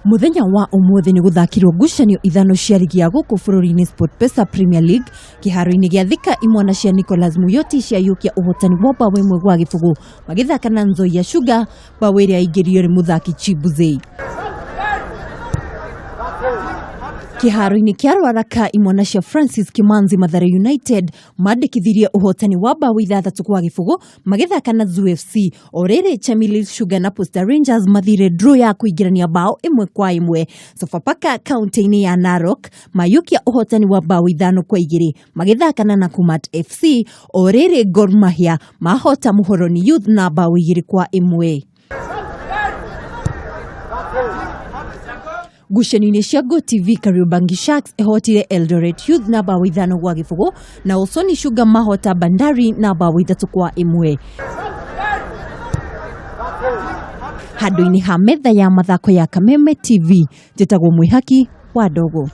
Muthenya wa umuthi ni guthakirwo ngucanio ithano cia ligi ya guku bururi-ini SportPesa Premier League kiharo-ini gia Thika imwana cia Nicholas Muyoti cia yukia uhotani wa mbao imwe gwa gibugu magithaka na Nzoia Sugar mbao iria ingiriyo ri muthaki Chibuzei. Kiharo-ini kia Rwaraka imwana cia Francis Kimanzi Mathare United mandikithirie uhotani wa mbao 6 kwa gibugu magithaka na Zoo FC orere Sony Sugar na Posta Rangers mathire draw ya kuingirania mbao 1-1. Sofapaka kaunti-ini ya Narok mayukia uhotani wa mbao 5-2 magithaka na Nakumatt FC orere Gor Maria mahota Muhoroni Youth na mbao 2-1. Ngucanio-ini cia GOTV Kariobangi Sharks ehotire Eldoret Youth na mbao 5-0 na Sony Sugar mahota Bandari na mbao 3-1. Handũ-inĩ ha metha ya mathako ya Kameme TV njĩtagwo Mwihaki wa Ndogo.